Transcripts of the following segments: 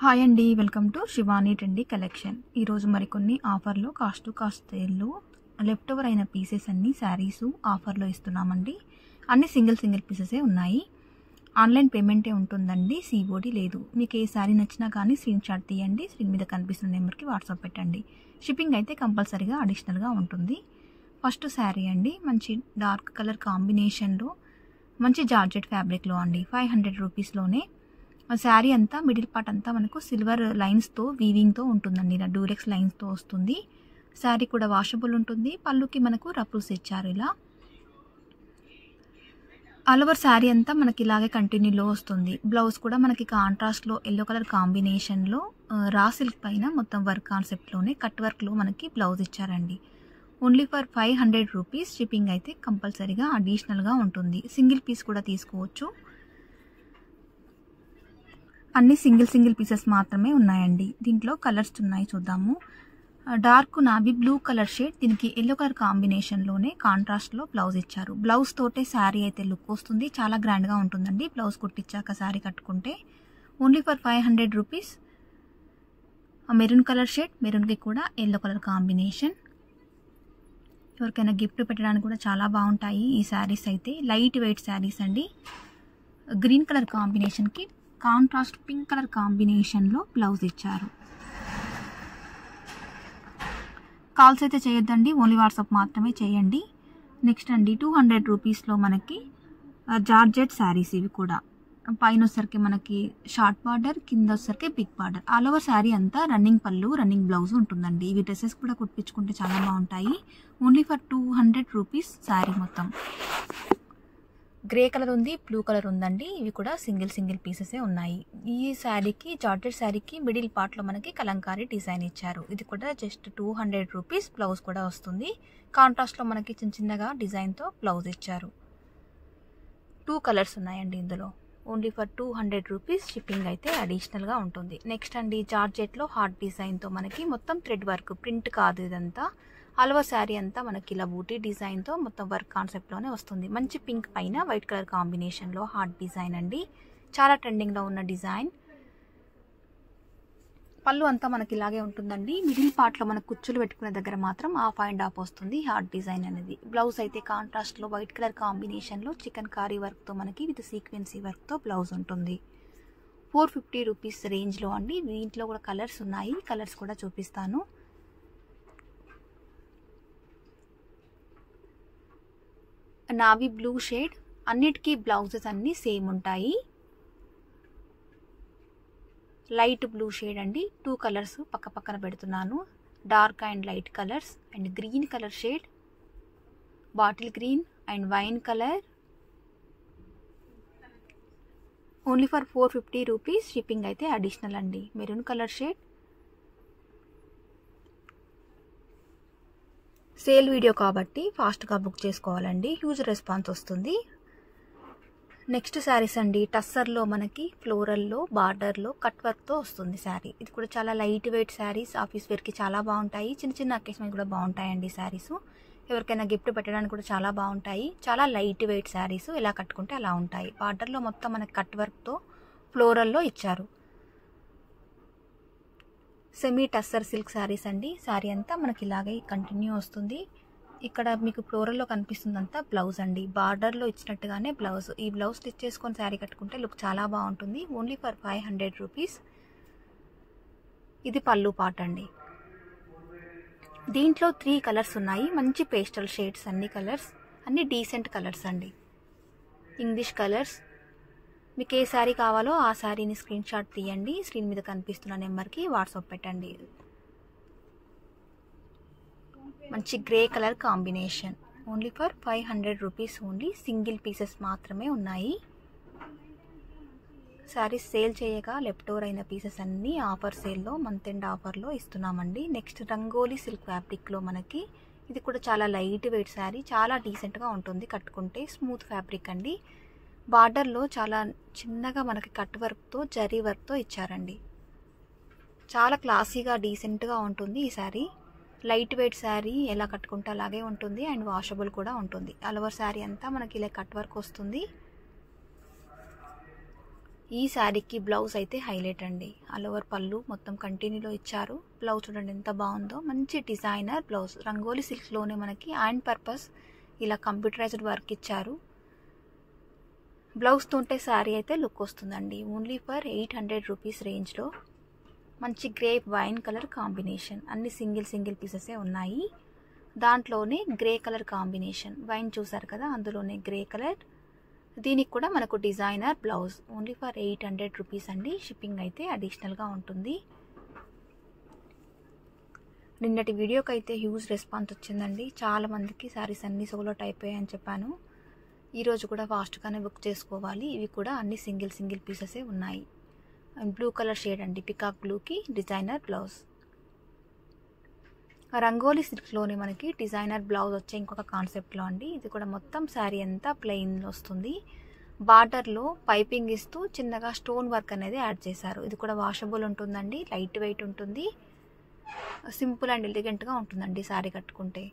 Hi అండి, welcome to Shivani trendy collection. ఈరోజు మరికొన్ని ఆఫర్లో కాస్ట్ టు కాస్ట్ సేల్లో లెఫ్ట్ ఓవర్ అయిన పీసెస్ అన్ని శారీస్ ఆఫర్లో ఇస్తున్నామండి. అన్ని సింగిల్ పీసెసే ఉన్నాయి. ఆన్లైన్ పేమెంటే ఉంటుందండి, సిఓడి లేదు. మీకు ఏ శారీ నచ్చినా కానీ స్క్రీన్ షాట్ తీయండి, స్క్రీన్ మీద కనిపిస్తున్న నెంబర్కి వాట్సాప్ పెట్టండి. షిప్పింగ్ అయితే కంపల్సరీగా అడిషనల్గా ఉంటుంది. ఫస్ట్ శారీ అండి, మంచి డార్క్ కలర్ కాంబినేషన్లో మంచి జార్జెట్ ఫ్యాబ్రిక్లో అండి. 500 రూపీస్లోనే శారీ అంతా మిడిల్ పార్ట్ అంతా మనకు సిల్వర్ లైన్స్తో వీవింగ్తో ఉంటుందండి. ఇలా డూరెక్స్ లైన్స్తో వస్తుంది. శారీ కూడా వాషబుల్ ఉంటుంది. పళ్ళుకి మనకు రఫుల్స్ ఇచ్చారు. ఇలా ఆల్ ఓవర్ శారీ అంతా మనకి ఇలాగే కంటిన్యూలో వస్తుంది. బ్లౌజ్ కూడా మనకి కాంట్రాస్ట్లో ఎల్లో కలర్ కాంబినేషన్లో రా సిల్క్ పైన మొత్తం వర్క్ కాన్సెప్ట్లోనే కట్ వర్క్లో మనకి బ్లౌజ్ ఇచ్చారండి. Only for 500 rupees. షిప్పింగ్ అయితే కంపల్సరీగా అడిషనల్గా ఉంటుంది. సింగిల్ పీస్ కూడా తీసుకోవచ్చు. అన్ని సింగిల్ పీసెస్ మాత్రమే ఉన్నాయండి. దీంట్లో కలర్స్ ఉన్నాయి, చూద్దాము. Dark navy blue colour shade, దీనికి ఎల్లో కలర్ కాంబినేషన్లోనే కాంట్రాస్ట్లో బ్లౌజ్ ఇచ్చారు. బ్లౌజ్ తోటే శారీ అయితే లుక్ వస్తుంది, చాలా గ్రాండ్గా ఉంటుందండి. బ్లౌజ్ కుట్టించాక శారీ కట్టుకుంటే only for 500 rupees. Maroon colour shade, మెరూన్కి కూడా ఎల్లో కలర్ కాంబినేషన్. ఎవరికైనా గిఫ్ట్ పెట్టడానికి కూడా చాలా బాగుంటాయి ఈ శారీస్ అయితే. లైట్ వెయిట్ శారీస్ అండి. గ్రీన్ కలర్ కాంబినేషన్కి కాంట్రాస్ట్ పింక్ కలర్ కాంబినేషన్లో బ్లౌజ్ ఇచ్చారు. కాల్స్ అయితే చేయొద్దండి, ఓన్లీ వాట్సాప్ మాత్రమే చేయండి. నెక్స్ట్ అండి, 200 రూపీస్లో మనకి జార్జెట్ శారీస్. ఇవి కూడా పైన వచ్చరికి మనకి షార్ట్ బార్డర్, కింద వచ్చరికి big border. All over saree అంతా రన్నింగ్ పళ్ళు, రన్నింగ్ బ్లౌజ్ ఉంటుందండి. ఇవి డ్రెస్సెస్ కూడా కుట్టించుకుంటే చాలా బాగుంటాయి. ఓన్లీ ఫర్ 200 రూపీస్ శారీ మొత్తం. గ్రే కలర్ ఉంది, బ్లూ కలర్ ఉందండి. ఇవి కూడా సింగిల్ పీసెసే ఉన్నాయి. ఈ శారీకి, జార్జెట్ శారీకి మిడిల్ పార్ట్లో మనకి కలంకారీ డిజైన్ ఇచ్చారు. ఇది కూడా జస్ట్ 200 రూపీస్. బ్లౌజ్ కూడా వస్తుంది. కాంట్రాస్ట్లో మనకి చిన్నగా డిజైన్తో బ్లౌజ్ ఇచ్చారు. 2 కలర్స్ ఉన్నాయండి ఇందులో. Only for 200 rupees. షిప్పింగ్ అయితే అడిషనల్గా ఉంటుంది. నెక్స్ట్ అండి, జార్జెట్లో హార్ట్ డిజైన్తో మనకి మొత్తం థ్రెడ్ వర్క్, ప్రింట్ కాదు ఇదంతా. ఆల్ ఓవర్ శారీ అంతా మనకి ఇలా బూటీ డిజైన్తో మొత్తం వర్క్ కాన్సెప్ట్లోనే వస్తుంది. మంచి పింక్ పైన వైట్ కలర్ కాంబినేషన్లో హార్ట్ డిజైన్ అండి. చాలా ట్రెండింగ్లో ఉన్న డిజైన్. పళ్ళు అంతా మనకి ఇలాగే ఉంటుందండి. మిడిల్ పార్ట్లో మనకు కుచ్చులు పెట్టుకునే దగ్గర మాత్రం ఆఫ్ అండ్ ఆఫ్ వస్తుంది హార్ట్ డిజైన్ అనేది. బ్లౌజ్ అయితే కాంట్రాస్ట్లో వైట్ కలర్ కాంబినేషన్లో చికెన్ కారీ వర్క్తో మనకి విత్ సీక్వెన్సీ వర్క్తో బ్లౌజ్ ఉంటుంది. 450 రూపీస్ రేంజ్లో అండి. దీంట్లో కూడా కలర్స్ ఉన్నాయి, కలర్స్ కూడా చూపిస్తాను. నావీ బ్లూ షేడ్, అన్నిటికీ బ్లౌజెస్ అన్నీ సేమ్ ఉంటాయి. లైట్ బ్లూ షేడ్ అండి. 2 కలర్స్ పక్కన పెడుతున్నాను. Dark and light colours. And green colour shade, bottle green and wine colour. Only for 450 rupees. Shipping అయితే అడిషనల్ అండి. Maroon colour shade. Sale video కాబట్టి ఫాస్ట్గా బుక్ చేసుకోవాలండి, హ్యూజ్ రెస్పాన్స్ వస్తుంది. నెక్స్ట్ శారీస్ అండి, టస్సర్లో మనకి ఫ్లోరల్లో బార్డర్లో కట్ వర్క్తో వస్తుంది శారీ. ఇది కూడా చాలా లైట్ వెయిట్ శారీస్. ఆఫీస్ వేర్కి చాలా బాగుంటాయి. చిన్న అకేషన్ కూడా బాగుంటాయండి శారీస్. ఎవరికైనా గిఫ్ట్ పెట్టడానికి కూడా చాలా బాగుంటాయి. చాలా లైట్ వెయిట్ శారీస్. ఎలా కట్టుకుంటే అలా ఉంటాయి. బార్డర్లో మొత్తం మనకి కట్ వర్క్తో ఫ్లోరల్లో ఇచ్చారు. సెమీ టస్సర్ సిల్క్ శారీస్ అండి. శారీ అంతా మనకి ఇలాగే కంటిన్యూ వస్తుంది. ఇక్కడ మీకు ఫ్లోరల్లో కనిపిస్తుందంతా బ్లౌజ్ అండి. బార్డర్లో ఇచ్చినట్టుగానే బ్లౌజ్. ఈ బ్లౌజ్ స్టిచ్ చేసుకొని శారీ కట్టుకుంటే లుక్ చాలా బాగుంటుంది. Only for 500 rupees. ఇది పళ్ళు పార్ట్ అండి. దీంట్లో 3 కలర్స్ ఉన్నాయి. మంచి పేస్టల్ షేడ్స్. అన్ని కలర్స్ అన్ని డీసెంట్ కలర్స్ అండి, ఇంగ్లీష్ కలర్స్. మీకు ఏ శారీ కావాలో ఆ శారీని స్క్రీన్ షాట్ తీయండి, స్క్రీన్ మీద కనిపిస్తున్న నెంబర్కి వాట్సాప్ పెట్టండి. మంచి grey colour combination. Only for 500 rupees only. Single pieces మాత్రమే ఉన్నాయి. శారీస్ సేల్ చేయగా లెఫ్ట్ ఓవర్ అయిన పీసెస్ అన్నీ ఆఫర్ సేల్లో, మంత్ ఎండ్ ఆఫర్లో ఇస్తున్నామండి. నెక్స్ట్ రంగోలీ సిల్క్ ఫ్యాబ్రిక్లో మనకి ఇది కూడా చాలా లైట్ వెయిట్ శారీ. చాలా డీసెంట్గా ఉంటుంది కట్టుకుంటే. స్మూత్ ఫ్యాబ్రిక్ అండి. బార్డర్లో చాలా చిన్నగా మనకి కట్ వర్క్తో, జరీ వర్క్తో ఇచ్చారండి. చాలా క్లాసీగా డీసెంట్గా ఉంటుంది ఈ శారీ. లైట్ వెయిట్ శారీ, ఎలా కట్టుకుంటే అలాగే ఉంటుంది. అండ్ వాషబుల్ కూడా ఉంటుంది. ఆల్ ఓవర్ శారీ అంతా మనకి ఇలా కట్ వర్క్ వస్తుంది. ఈ శారీకి బ్లౌజ్ అయితే హైలైట్ అండి. ఆల్ ఓవర్ పళ్ళు మొత్తం కంటిన్యూలో ఇచ్చారు. బ్లౌజ్ చూడండి ఎంత బాగుందో, మంచి డిజైనర్ బ్లౌజ్. రంగోలీ సిల్క్లోనే మనకి అండ్ పర్పస్ ఇలా కంప్యూటరైజ్డ్ వర్క్ ఇచ్చారు. బ్లౌజ్తో ఉంటే శారీ అయితే లుక్ వస్తుందండి. ఓన్లీ ఫర్ 800 రూపీస్ రేంజ్లో మంచి గ్రేప్ వైన్ కలర్ కాంబినేషన్. అన్ని సింగిల్ పీసెసే ఉన్నాయి. దాంట్లోనే గ్రే కలర్ కాంబినేషన్, వైన్ చూసారు కదా, అందులోనే గ్రే కలర్. దీనికి కూడా మనకు designer blouse. Only for 800 rupees అండి. షిప్పింగ్ అయితే అడిషనల్గా ఉంటుంది. నిన్నటి వీడియోకి అయితే హ్యూజ్ రెస్పాన్స్ వచ్చిందండి. చాలా మందికి శారీస్ అన్ని సోలో టైప్ అయ్యాయని చెప్పాను. ఈరోజు కూడా ఫాస్ట్గానే బుక్ చేసుకోవాలి. ఇవి కూడా అన్ని సింగిల్ పీసెసే ఉన్నాయి. అండ్ బ్లూ కలర్ షేడ్ అండి, పికాక్ బ్లూకి డిజైనర్ బ్లౌజ్. రంగోలీ సిల్క్లోనే మనకి డిజైనర్ బ్లౌజ్ వచ్చే ఇంకొక కాన్సెప్ట్లో అండి. ఇది కూడా మొత్తం శారీ అంతా ప్లెయిన్ వస్తుంది. బార్డర్లో పైపింగ్ ఇస్తూ చిన్నగా స్టోన్ వర్క్ అనేది యాడ్ చేశారు. ఇది కూడా వాషబుల్ ఉంటుందండి, లైట్ వెయిట్ ఉంటుంది, సింపుల్ అండ్ ఎలిగెంట్గా ఉంటుందండి శారీ కట్టుకుంటే.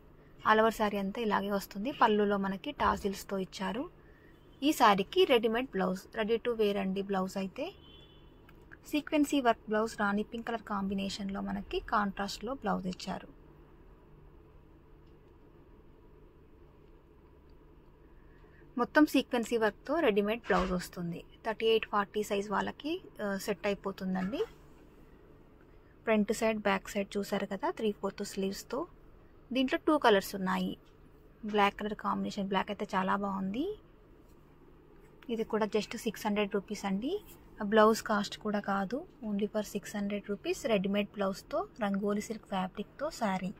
ఆల్ ఓవర్ శారీ అంతా ఇలాగే వస్తుంది. పళ్ళులో మనకి టాజిల్స్తో ఇచ్చారు. ఈ శారీకి readymade blouse, ready to wear అండి. బ్లౌజ్ అయితే సీక్వెన్సీ work blouse, rani pink colour కాంబినేషన్లో మనకి కాంట్రాస్ట్లో బ్లౌజ్ ఇచ్చారు. మొత్తం సీక్వెన్సీ వర్క్తో రెడీమేడ్ బ్లౌజ్ వస్తుంది. 38-40 సైజ్ వాళ్ళకి సెట్ అయిపోతుందండి. ఫ్రంట్ సైడ్ బ్యాక్ సైడ్ చూసారు కదా, 3/4 స్లీవ్స్తో. దీంట్లో 2 కలర్స్ ఉన్నాయి. బ్లాక్ కలర్ కాంబినేషన్, బ్లాక్ అయితే చాలా బాగుంది. ఇది కూడా జస్ట్ 600 రూపీస్ అండి. బ్లౌజ్ కాస్ట్ కూడా కాదు, ఓన్లీ ఫర్ 600 రూపీస్. రెడీమేడ్ బ్లౌజ్తో రంగోలీ సిల్క్ ఫ్యాబ్రిక్తో శారీ.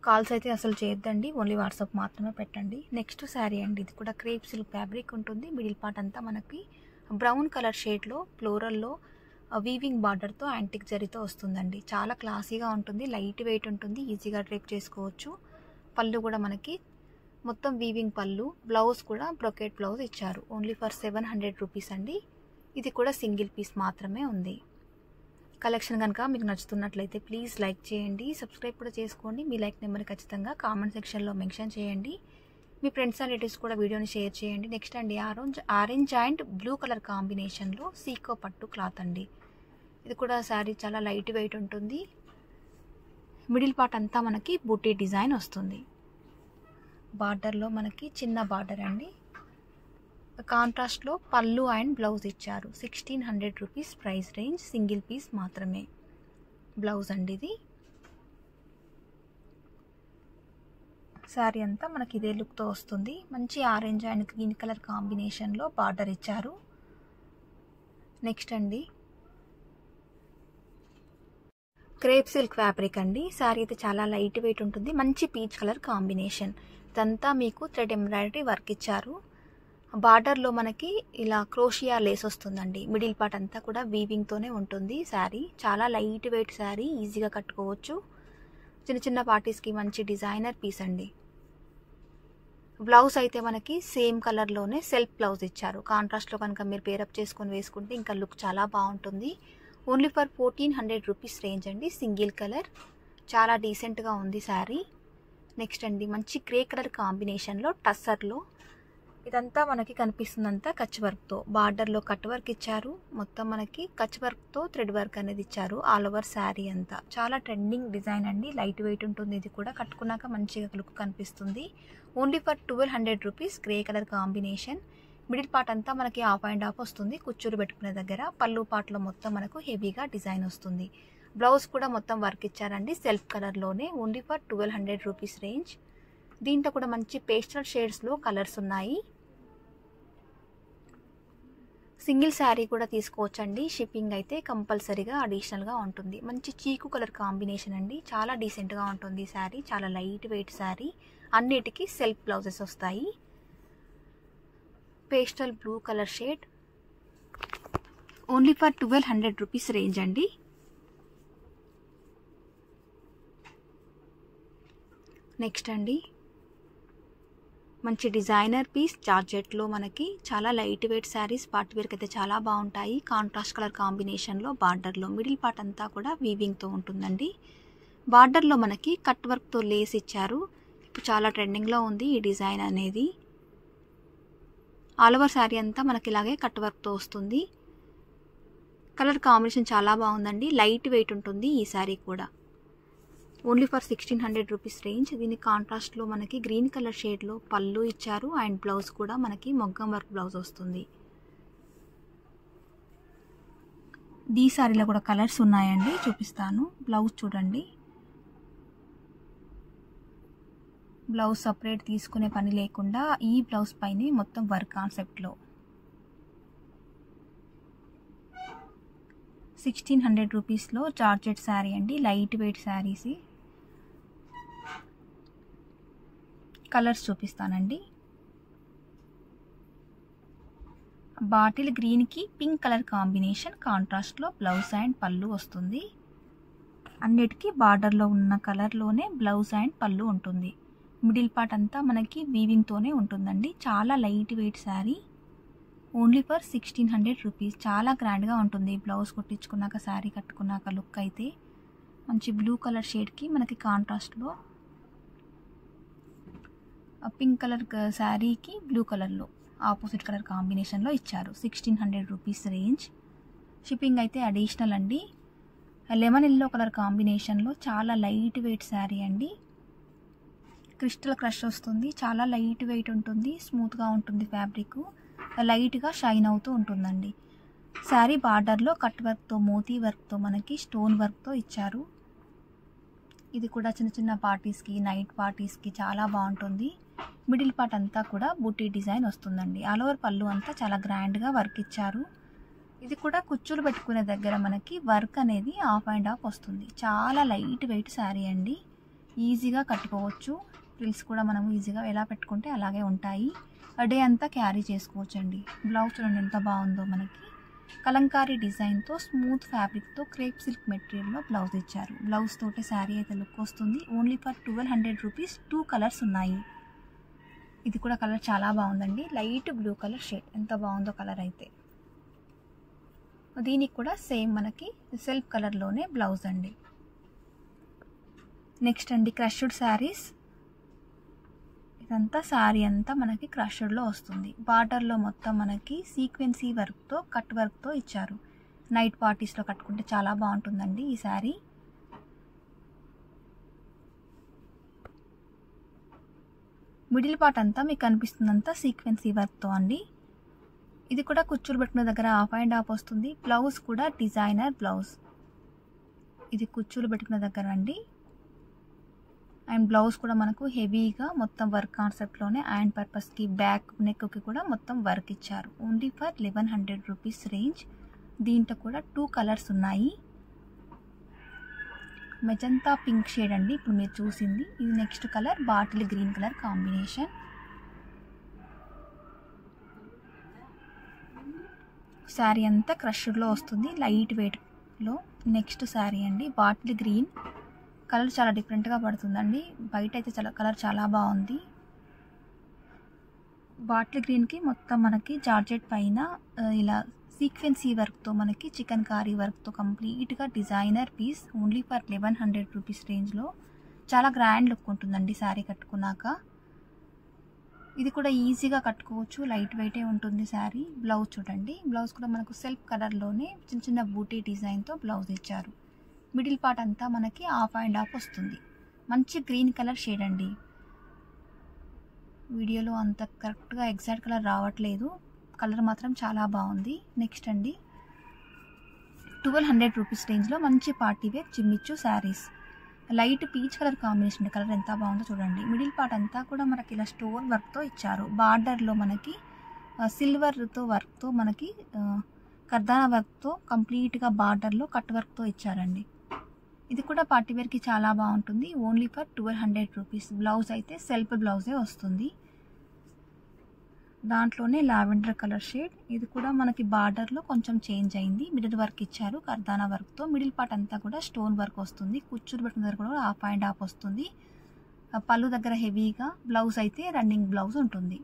కాల్స్ అయితే అసలు చేయొద్దండి, ఓన్లీ వాట్సాప్ మాత్రమే పెట్టండి. నెక్స్ట్ శారీ అండి. ఇది కూడా క్రేప్ సిల్క్ ఫ్యాబ్రిక్ ఉంటుంది. మిడిల్ పార్ట్ అంతా మనకి బ్రౌన్ కలర్ షేడ్లో ఫ్లోరల్లో వీవింగ్ బార్డర్తో యాంటిక్ జరీతో వస్తుందండి. చాలా క్లాసీగా ఉంటుంది, లైట్ వెయిట్ ఉంటుంది, ఈజీగా డ్రేప్ చేసుకోవచ్చు. పళ్ళు కూడా మనకి మొత్తం వీవింగ్ పళ్ళు. బ్లౌజ్ కూడా బ్రొకెట్ బ్లౌజ్ ఇచ్చారు. ఓన్లీ ఫర్ 700 రూపీస్ అండి. ఇది కూడా సింగిల్ పీస్ మాత్రమే ఉంది. కలెక్షన్ కనుక మీకు నచ్చుతున్నట్లయితే ప్లీజ్ లైక్ చేయండి, సబ్స్క్రైబ్ కూడా చేసుకోండి. మీ లైక్ నెంబర్ని ఖచ్చితంగా కామెంట్ సెక్షన్లో మెన్షన్ చేయండి. మీ ఫ్రెండ్స్ అండ్ రిలేటివ్స్ కూడా వీడియోని షేర్ చేయండి. నెక్స్ట్ అండి, ఆరెంజ్ అండ్ బ్లూ కలర్ కాంబినేషన్లో సీకో పట్టు క్లాత్ అండి. ఇది కూడా శారీ చాలా లైట్ వెయిట్ ఉంటుంది. మిడిల్ పార్ట్ అంతా మనకి బూటీ డిజైన్ వస్తుంది. బార్డర్లో మనకి చిన్న బార్డర్ అండి. కాంట్రాస్ట్లో పళ్ళు అండ్ బ్లౌజ్ ఇచ్చారు. 1600 rupees price range. Single piece మాత్రమే బ్లౌజ్ అండి. ఇది శారీ అంతా మనకి ఇదే లుక్తో వస్తుంది. మంచి ఆరెంజ్ అండ్ గ్రీన్ కలర్ కాంబినేషన్లో బార్డర్ ఇచ్చారు. నెక్స్ట్ అండి, క్రేప్ సిల్క్ ఫ్యాబ్రిక్ అండి. శారీ అయితే చాలా లైట్ వెయిట్ ఉంటుంది. మంచి పీచ్ కలర్ కాంబినేషన్. ఇదంతా మీకు థ్రెడ్ ఎంబ్రాయిడరీ వర్క్ ఇచ్చారు. బార్డర్లో మనకి ఇలా క్రోషియా లేస్ వస్తుందండి. మిడిల్ పార్ట్ అంతా కూడా వీవింగ్తోనే ఉంటుంది శారీ. చాలా లైట్ వెయిట్ శారీ, ఈజీగా కట్టుకోవచ్చు. చిన్న చిన్న పార్టీస్కి మంచి డిజైనర్ పీస్ అండి. బ్లౌజ్ అయితే మనకి సేమ్ కలర్లోనే సెల్ఫ్ బ్లౌజ్ ఇచ్చారు. కాంట్రాస్ట్లో కనుక మీరు పేరప్ చేసుకొని వేసుకుంటే ఇంకా లుక్ చాలా బాగుంటుంది. ఓన్లీ ఫర్ 1400 రూపీస్ రేంజ్ అండి. సింగిల్ కలర్, చాలా డీసెంట్గా ఉంది శారీ. నెక్స్ట్ అండి, మంచి గ్రే కలర్ కాంబినేషన్లో టస్సర్లో. ఇదంతా మనకి కనిపిస్తుందంతా కచ్ వర్క్తో. బార్డర్లో కట్ వర్క్ ఇచ్చారు. మొత్తం మనకి కచ్ వర్క్తో థ్రెడ్ వర్క్ అనేది ఇచ్చారు. ఆల్ ఓవర్ శారీ అంతా చాలా ట్రెండింగ్ డిజైన్ అండి. లైట్ వెయిట్ ఉంటుంది. ఇది కూడా కట్టుకున్నాక మంచిగా లుక్ కనిపిస్తుంది. Only for 1200 rupees. Grey colour combination. Middle part అంతా మనకి ఆఫ్ అండ్ ఆఫ్ వస్తుంది, కుచ్చూరు పెట్టుకునే దగ్గర. పళ్ళు పార్ట్లో మొత్తం మనకు హెవీగా డిజైన్ వస్తుంది. బ్లౌజ్ కూడా మొత్తం వర్క్ ఇచ్చారండి సెల్ఫ్ కలర్లోనే. Only for 1200 rupees range. దీంట్లో కూడా మంచి పేస్టల్ షేడ్స్లో కలర్స్ ఉన్నాయి. సింగిల్ శారీ కూడా తీసుకోవచ్చండి. షిప్పింగ్ అయితే కంపల్సరీగా అడిషనల్గా ఉంటుంది. మంచి చీకు కలర్ కాంబినేషన్ అండి. చాలా డీసెంట్గా ఉంటుంది శారీ. చాలా లైట్ వెయిట్ శారీ. అన్నిటికీ సెల్ఫ్ బ్లౌజెస్ వస్తాయి. Pastel blue colour shade. Only for 1200 rupees range అండి. నెక్స్ట్ అండి, మంచి డిజైనర్ పీస్ జార్జెట్లో మనకి చాలా లైట్ వెయిట్ శారీస్ పార్టీ వేర్కి అయితే చాలా బాగుంటాయి. కాంట్రాస్ట్ కలర్ కాంబినేషన్లో బార్డర్లో మిడిల్ పార్ట్ అంతా కూడా వీవింగ్తో ఉంటుందండి. బార్డర్లో మనకి కట్ వర్క్తో లేస్ ఇచ్చారు. ఇప్పుడు చాలా ట్రెండింగ్లో ఉంది ఈ డిజైన్ అనేది. ఆల్ ఓవర్ శారీ అంతా మనకి ఇలాగే కట్ వర్క్తో వస్తుంది. కలర్ కాంబినేషన్ చాలా బాగుందండి. లైట్ వెయిట్ ఉంటుంది ఈ శారీ కూడా. Only for 1600 rupees range. దీని కాంట్రాస్ట్లో మనకి గ్రీన్ కలర్ షేడ్లో పళ్ళు ఇచ్చారు అండ్ బ్లౌజ్ కూడా మనకి మొగ్గం వర్క్ బ్లౌజ్ వస్తుంది. ఈ శారీలో కూడా కలర్స్ ఉన్నాయండి, చూపిస్తాను. బ్లౌజ్ చూడండి, బ్లౌజ్ సపరేట్ తీసుకునే పని లేకుండా ఈ బ్లౌజ్ పైనే మొత్తం వర్క్ కాన్సెప్ట్లో 1600 రూపీస్లో జార్జెట్ శారీ అండి. Light weight saris. కలర్స్ చూపిస్తానండి. బాటిల్ గ్రీన్కి పింక్ కలర్ కాంబినేషన్ కాంట్రాస్ట్లో బ్లౌజ్ అండ్ పళ్ళు వస్తుంది. అన్నిటికీ బార్డర్లో ఉన్న కలర్లోనే బ్లౌజ్ అండ్ పళ్ళు ఉంటుంది. మిడిల్ పార్ట్ అంతా మనకి వీవింగ్తోనే ఉంటుందండి. చాలా light weight sari. Only for 1600 rupees. చాలా గ్రాండ్గా ఉంటుంది. బ్లౌజ్ కుట్టించుకున్నాక శారీ కట్టుకున్నాక లుక్ అయితే మంచి బ్లూ కలర్ షేడ్కి మనకి కాంట్రాస్ట్లో పింక్ కలర్ శారీకి బ్లూ కలర్లో ఆపోజిట్ కలర్ కాంబినేషన్లో ఇచ్చారు. 1600 రూపీస్ రేంజ్. షిప్పింగ్ అయితే అడిషనల్ అండి. లెమన్ ఎల్లో కలర్ కాంబినేషన్లో చాలా లైట్ వెయిట్ శారీ అండి. క్రిస్టల్ క్రష్ వస్తుంది. చాలా లైట్ వెయిట్ ఉంటుంది. స్మూత్గా ఉంటుంది. ఫ్యాబ్రిక్ లైట్గా షైన్ అవుతూ ఉంటుందండి. శారీ బార్డర్లో కట్ వర్క్తో మోతీ వర్క్తో మనకి స్టోన్ వర్క్తో ఇచ్చారు. ఇది కూడా చిన్న చిన్న పార్టీస్కి నైట్ పార్టీస్కి చాలా బాగుంటుంది. మిడిల్ పార్ట్ అంతా కూడా బూటీ డిజైన్ వస్తుందండి. ఆల్ ఓవర్ పళ్ళు అంతా చాలా గ్రాండ్గా వర్క్ ఇచ్చారు. ఇది కూడా కుచ్చులు పెట్టుకునే దగ్గర మనకి వర్క్ అనేది ఆఫ్ అండ్ ఆఫ్ వస్తుంది. చాలా లైట్ వెయిట్ శారీ అండి. ఈజీగా కట్టుకోవచ్చు. ఫ్రిల్స్ కూడా మనం ఈజీగా ఎలా పెట్టుకుంటే అలాగే ఉంటాయి. డే అంతా క్యారీ చేసుకోవచ్చు అండి. బ్లౌజ్ చూడండి ఎంత బాగుందో. మనకి కలంకారీ డిజైన్తో స్మూత్ ఫ్యాబ్రిక్తో క్రేప్ సిల్క్ మెటీరియల్లో బ్లౌజ్ ఇచ్చారు. బ్లౌజ్ తోటి శారీ అయితే లుక్ వస్తుంది. Only for 1200 rupees. 2 కలర్స్ ఉన్నాయి. ఇది కూడా కలర్ చాలా బాగుందండి. Light blue colour shade. ఎంత బాగుందో కలర్ అయితే. దీనికి కూడా సేమ్ మనకి సెల్ఫ్ కలర్లోనే బ్లౌజ్ అండి. నెక్స్ట్ అండి క్రష్డ్ శారీస్. ఇదంతా శారీ అంతా మనకి క్రష్డ్లో వస్తుంది. బార్డర్లో మొత్తం మనకి సీక్వెన్సీ వర్క్తో కట్ వర్క్తో ఇచ్చారు. నైట్ పార్టీస్లో కట్టుకుంటే చాలా బాగుంటుందండి ఈ శారీ. మిడిల్ పార్ట్ అంతా మీకు కనిపిస్తుందంతా సీక్వెన్సీ వర్క్తో అండి. ఇది కూడా కుచ్చులు పెట్టుకునే దగ్గర ఆఫ్ అండ్ ఆఫ్ వస్తుంది. బ్లౌజ్ కూడా డిజైనర్ బ్లౌజ్. ఇది కుచ్చులు పెట్టుకునే దగ్గర అండి. అండ్ బ్లౌజ్ కూడా మనకు హెవీగా మొత్తం వర్క్ కాన్సెప్ట్లోనే అండ్ పర్పస్కి బ్యాక్ నెక్కి కూడా మొత్తం వర్క్ ఇచ్చారు. Only for 1100 rupees range. దీంట్లో కూడా 2 కలర్స్ ఉన్నాయి. మెజంతా పింక్ షేడ్ అండి ఇప్పుడు మీరు చూసింది. ఇది next colour bottle green colour combination. Sari అంతా క్రష్డ్లో వస్తుంది లైట్ వెయిట్లో. నెక్స్ట్ శారీ అండి బాటిల్ గ్రీన్ కలర్. చాలా డిఫరెంట్గా పడుతుందండి. బయట అయితే కలర్ చాలా బాగుంది. బాటిల్ గ్రీన్కి మొత్తం మనకి జార్జెట్ పైన ఇలా సీక్వెన్సీ వర్క్తో మనకి చికెన్ కారీ వర్క్తో కంప్లీట్గా designer piece. Only for 1100 rupees రేంజ్లో. చాలా గ్రాండ్ లుక్ ఉంటుందండి శారీ కట్టుకున్నాక. ఇది కూడా ఈజీగా కట్టుకోవచ్చు. లైట్ వెయిటే ఉంటుంది శారీ. బ్లౌజ్ చూడండి. బ్లౌజ్ కూడా మనకు సెల్ఫ్ కలర్లోనే చిన్న చిన్న బూటీ డిజైన్తో బ్లౌజ్ ఇచ్చారు. మిడిల్ పార్ట్ అంతా మనకి ఆఫ్ అండ్ ఆఫ్ వస్తుంది. మంచి గ్రీన్ కలర్ షేడ్ అండి. వీడియోలో అంత కరెక్ట్గా ఎగ్జాక్ట్ కలర్ రావట్లేదు. కలర్ మాత్రం చాలా బాగుంది. నెక్స్ట్ అండి 1200 రూపీస్ రేంజ్లో మంచి పార్టీ వేర్ జిమ్మిచ్చు saris. Light peach colour combination. Colour ఎంత బాగుందో చూడండి. మిడిల్ పార్ట్ అంతా కూడా మనకి ఇలా స్టోన్ వర్క్తో ఇచ్చారు. బార్డర్లో మనకి సిల్వర్తో వర్క్తో మనకి కర్దానా వర్క్తో కంప్లీట్గా బార్డర్లో కట్ వర్క్తో ఇచ్చారండి. ఇది కూడా పార్టీ వేర్కి చాలా బాగుంటుంది. Only for 1200 rupees. బ్లౌజ్ అయితే సెల్ఫ్ బ్లౌజే వస్తుంది. దాంట్లోనే లావెండర్ కలర్ షేడ్. ఇది కూడా మనకి బార్డర్లో కొంచెం చేంజ్ అయింది. మిడిల్ వర్క్ ఇచ్చారు కర్దానా వర్క్తో. మిడిల్ పార్ట్ అంతా కూడా స్టోన్ వర్క్ వస్తుంది. కుచ్చులు పెట్టిన దగ్గర కూడా ఆఫ్ అండ్ ఆఫ్ వస్తుంది. పళ్ళు దగ్గర హెవీగా. బ్లౌజ్ అయితే రన్నింగ్ బ్లౌజ్ ఉంటుంది.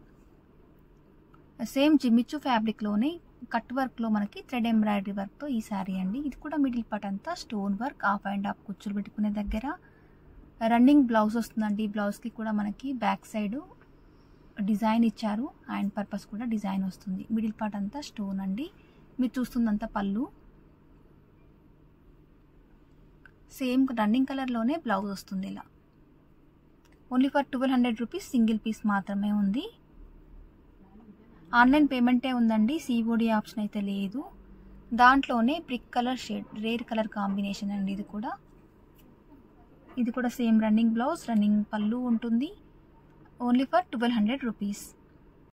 సేమ్ జిమ్మిచ్చు ఫ్యాబ్రిక్లోనే కట్ వర్క్లో మనకి థ్రెడ్ ఎంబ్రాయిడరీ వర్క్తో ఈ శారీ అండి. ఇది కూడా మిడిల్ పార్ట్ అంతా stone work of and of కుచ్చులు పెట్టుకునే దగ్గర రన్నింగ్ బ్లౌజ్ వస్తుందండి. బ్లౌజ్కి కూడా మనకి బ్యాక్ సైడ్ డిజైన్ ఇచ్చారు. హ్యాండ్ పర్పస్ కూడా డిజైన్ వస్తుంది. మిడిల్ పార్ట్ అంతా స్టోన్ అండి. మీరు చూస్తుందంతా పళ్ళు. సేమ్ రన్నింగ్ కలర్లోనే బ్లౌజ్ వస్తుంది ఇలా. Only for 1200 rupees single piece మాత్రమే ఉంది. ఆన్లైన్ పేమెంటే ఉందండి, COD ఆప్షన్ అయితే లేదు. దాంట్లోనే brick colour shade, rare colour combination అండి ఇది కూడా. ఇది కూడా సేమ్ రన్నింగ్ బ్లౌజ్, రన్నింగ్ పళ్ళు ఉంటుంది. Only for 1200 rupees.